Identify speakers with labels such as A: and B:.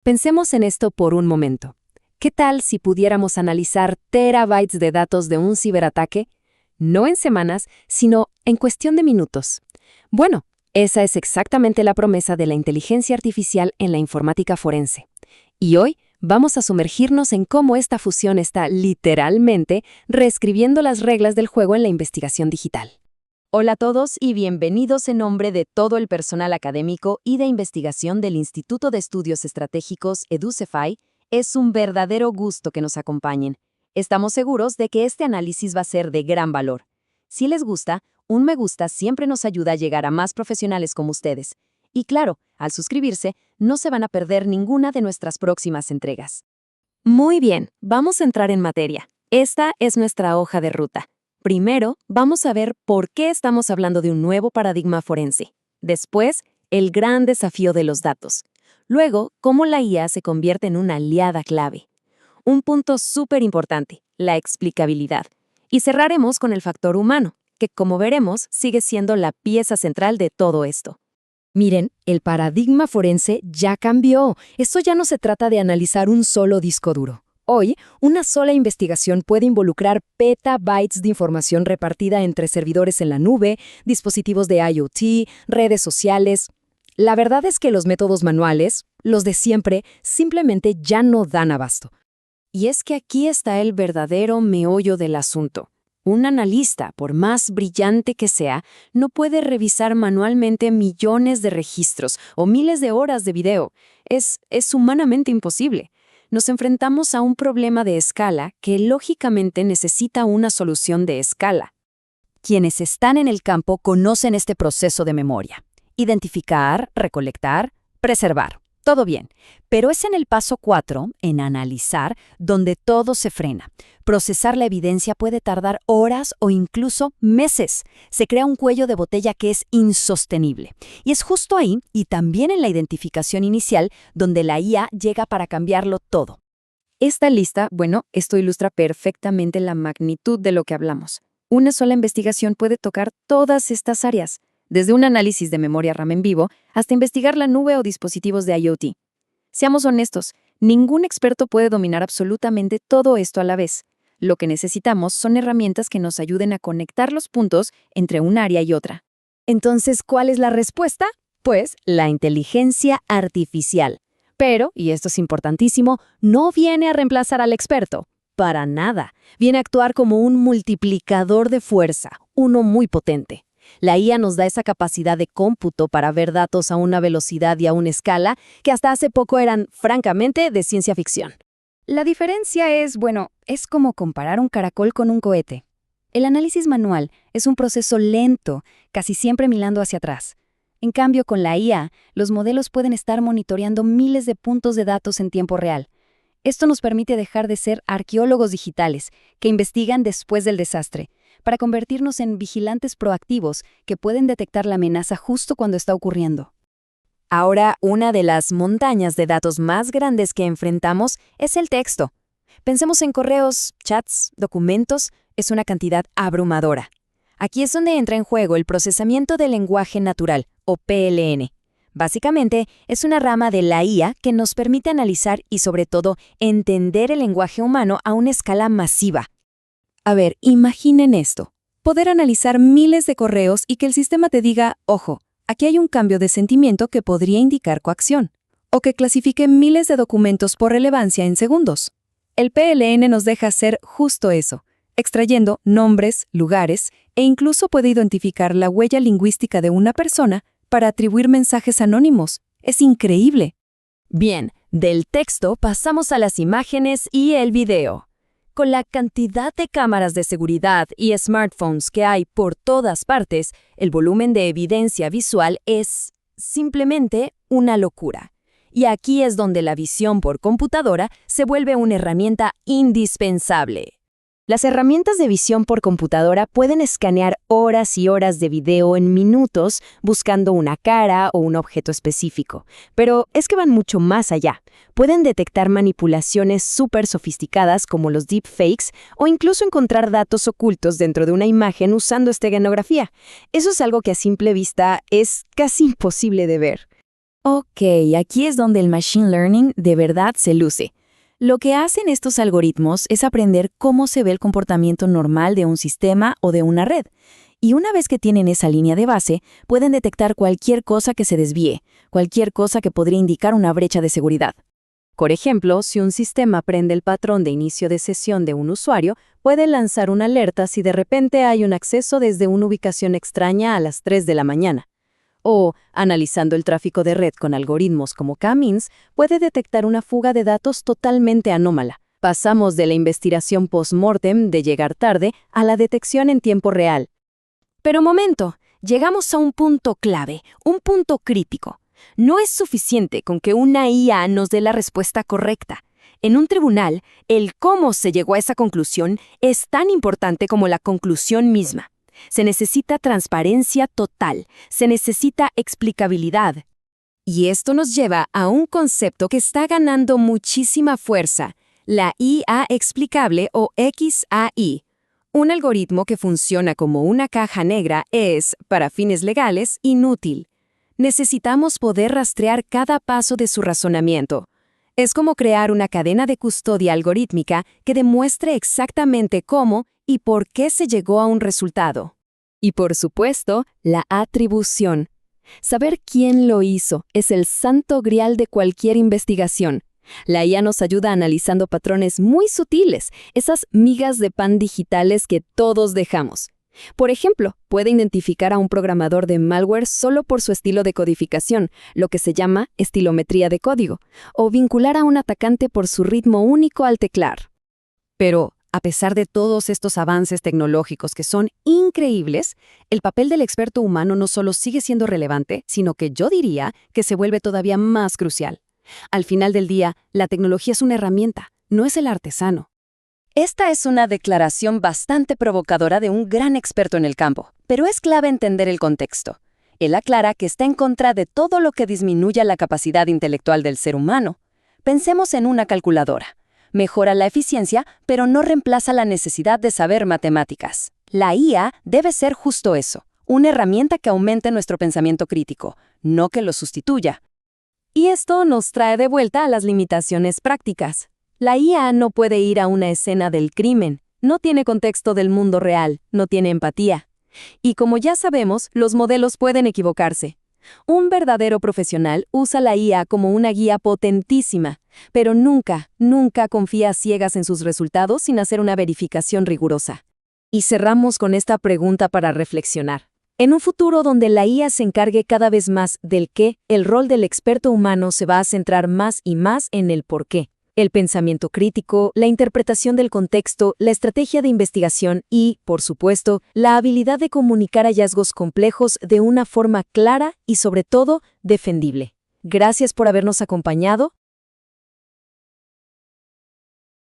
A: Pensemos en esto por un momento. ¿Qué tal si pudiéramos analizar terabytes de datos de un ciberataque? No en semanas, sino en cuestión de minutos. Bueno, esa es exactamente la promesa de la inteligencia artificial en la informática forense. Y hoy vamos a sumergirnos en cómo esta fusión está literalmente reescribiendo las reglas del juego en la investigación digital. Hola a todos y bienvenidos en nombre de todo el personal académico y de investigación del Instituto de Estudios Estratégicos EduCefy. Es un verdadero gusto que nos acompañen. Estamos seguros de que este análisis va a ser de gran valor. Si les gusta, un me gusta siempre nos ayuda a llegar a más profesionales como ustedes. Y claro, al suscribirse, no se van a perder ninguna de nuestras próximas entregas. Muy bien, vamos a entrar en materia. Esta es nuestra hoja de ruta. Primero, vamos a ver por qué estamos hablando de un nuevo paradigma forense. Después, el gran desafío de los datos. Luego, cómo la IA se convierte en una aliada clave. Un punto súper importante, la explicabilidad. Y cerraremos con el factor humano, que como veremos, sigue siendo la pieza central de todo esto. Miren, el paradigma forense ya cambió. Esto ya no se trata de analizar un solo disco duro. Hoy, una sola investigación puede involucrar petabytes de información repartida entre servidores en la nube, dispositivos de IoT, redes sociales. La verdad es que los métodos manuales, los de siempre, simplemente ya no dan abasto. Y es que aquí está el verdadero meollo del asunto. Un analista, por más brillante que sea, no puede revisar manualmente millones de registros o miles de horas de video. Es humanamente imposible. Nos enfrentamos a un problema de escala que lógicamente necesita una solución de escala. Quienes están en el campo conocen este proceso de memoria. Identificar, recolectar, preservar. Todo bien, pero es en el paso 4, en analizar, donde todo se frena. Procesar la evidencia puede tardar horas o incluso meses. Se crea un cuello de botella que es insostenible. Y es justo ahí, y también en la identificación inicial, donde la IA llega para cambiarlo todo. Esta lista, esto ilustra perfectamente la magnitud de lo que hablamos. Una sola investigación puede tocar todas estas áreas, desde un análisis de memoria RAM en vivo hasta investigar la nube o dispositivos de IoT. Seamos honestos, ningún experto puede dominar absolutamente todo esto a la vez. Lo que necesitamos son herramientas que nos ayuden a conectar los puntos entre un área y otra. Entonces, ¿cuál es la respuesta? Pues la inteligencia artificial. Pero, y esto es importantísimo, no viene a reemplazar al experto. Para nada. Viene a actuar como un multiplicador de fuerza, uno muy potente. La IA nos da esa capacidad de cómputo para ver datos a una velocidad y a una escala que hasta hace poco eran, francamente, de ciencia ficción. La diferencia es como comparar un caracol con un cohete. El análisis manual es un proceso lento, casi siempre mirando hacia atrás. En cambio, con la IA, los modelos pueden estar monitoreando miles de puntos de datos en tiempo real. Esto nos permite dejar de ser arqueólogos digitales, que investigan después del desastre, para convertirnos en vigilantes proactivos que pueden detectar la amenaza justo cuando está ocurriendo. Ahora, una de las montañas de datos más grandes que enfrentamos es el texto. Pensemos en correos, chats, documentos, es una cantidad abrumadora. Aquí es donde entra en juego el procesamiento del lenguaje natural, o PLN. Básicamente, es una rama de la IA que nos permite analizar y, sobre todo, entender el lenguaje humano a una escala masiva. A ver, imaginen esto. Poder analizar miles de correos y que el sistema te diga, ojo, aquí hay un cambio de sentimiento que podría indicar coacción. O que clasifique miles de documentos por relevancia en segundos. El PLN nos deja hacer justo eso, extrayendo nombres, lugares e incluso puede identificar la huella lingüística de una persona para atribuir mensajes anónimos. Es increíble. Bien, del texto pasamos a las imágenes y el video. Con la cantidad de cámaras de seguridad y smartphones que hay por todas partes, el volumen de evidencia visual es simplemente una locura. Y aquí es donde la visión por computadora se vuelve una herramienta indispensable. Las herramientas de visión por computadora pueden escanear horas y horas de video en minutos buscando una cara o un objeto específico. Pero es que van mucho más allá. Pueden detectar manipulaciones súper sofisticadas como los deepfakes o incluso encontrar datos ocultos dentro de una imagen usando esteganografía. Eso es algo que a simple vista es casi imposible de ver.
B: Ok, aquí es donde el Machine Learning de verdad se luce. Lo que hacen estos algoritmos es aprender cómo se ve el comportamiento normal de un sistema o de una red. Y una vez que tienen esa línea de base, pueden detectar cualquier cosa que se desvíe, cualquier cosa que podría indicar una brecha de seguridad.
A: Por ejemplo, si un sistema prende el patrón de inicio de sesión de un usuario, puede lanzar una alerta si de repente hay un acceso desde una ubicación extraña a las 3 de la mañana. O, analizando el tráfico de red con algoritmos como K-means, puede detectar una fuga de datos totalmente anómala. Pasamos de la investigación post-mortem de llegar tarde a la detección en tiempo real.
C: Pero momento, llegamos a un punto clave, un punto crítico. No es suficiente con que una IA nos dé la respuesta correcta. En un tribunal, el cómo se llegó a esa conclusión es tan importante como la conclusión misma. Se necesita transparencia total, se necesita explicabilidad. Y esto nos lleva a un concepto que está ganando muchísima fuerza, la IA explicable o XAI. Un algoritmo que funciona como una caja negra es, para fines legales, inútil. Necesitamos poder rastrear cada paso de su razonamiento. Es como crear una cadena de custodia algorítmica que demuestre exactamente cómo y por qué se llegó a un resultado.
A: Y por supuesto, la atribución. Saber quién lo hizo es el santo grial de cualquier investigación. La IA nos ayuda analizando patrones muy sutiles, esas migas de pan digitales que todos dejamos. Por ejemplo, puede identificar a un programador de malware solo por su estilo de codificación, lo que se llama estilometría de código, o vincular a un atacante por su ritmo único al teclar. Pero, a pesar de todos estos avances tecnológicos que son increíbles, el papel del experto humano no solo sigue siendo relevante, sino que yo diría que se vuelve todavía más crucial. Al final del día, la tecnología es una herramienta, no es el artesano. Esta es una declaración bastante provocadora de un gran experto en el campo, pero es clave entender el contexto. Él aclara que está en contra de todo lo que disminuya la capacidad intelectual del ser humano. Pensemos en una calculadora. Mejora la eficiencia, pero no reemplaza la necesidad de saber matemáticas. La IA debe ser justo eso, una herramienta que aumente nuestro pensamiento crítico, no que lo sustituya. Y esto nos trae de vuelta a las limitaciones prácticas. La IA no puede ir a una escena del crimen, no tiene contexto del mundo real, no tiene empatía. Y como ya sabemos, los modelos pueden equivocarse. Un verdadero profesional usa la IA como una guía potentísima, pero nunca confía a ciegas en sus resultados sin hacer una verificación rigurosa. Y cerramos con esta pregunta para reflexionar. En un futuro donde la IA se encargue cada vez más del qué, el rol del experto humano se va a centrar más y más en el por qué. El pensamiento crítico, la interpretación del contexto, la estrategia de investigación y, por supuesto, la habilidad de comunicar hallazgos complejos de una forma clara y, sobre todo, defendible. Gracias por habernos acompañado.